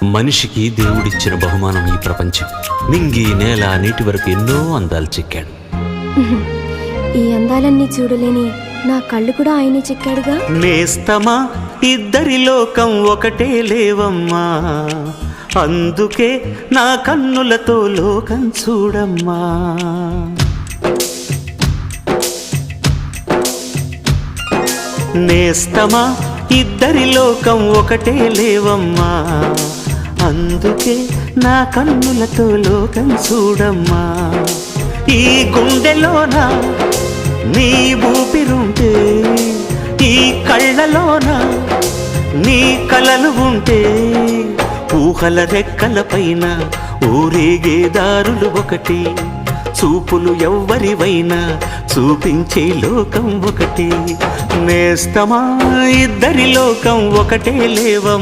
మనిషికి దేవుడిచ్చిన బహుమానం ఈ ప్రపంచం. నింగి నేల నీటి వరకు ఎన్నో అందాలు చెక్కాడు. ఈ అందాలన్నీ చూడలేని నా కళ్ళు కూడా ఆయనే చెక్కాడుగా. నేస్తమా ఇద్దరి లోకం ఒకటే లేవమ్మా, అందుకే నా కన్నులతో లోకం చూడమ్మా. నేస్తమా ఇద్దరి లోకం ఒకటే లేవమ్మా, అందుకే నా కన్నులతో లోకం చూడమ్మా. ఈ గుండెలోన నీ ఊపిరుంటే, ఈ కళ్ళలోన నీ కలలు ఉంటే, ఊహల రెక్కల పైన ఊరేగే దారులు ఒకటి, చూపులు ఎవ్వరివైనా చూపించే లోకం ఒకటి. నేస్తమా ఇద్దరి లోకం ఒకటే లేవమ్మా.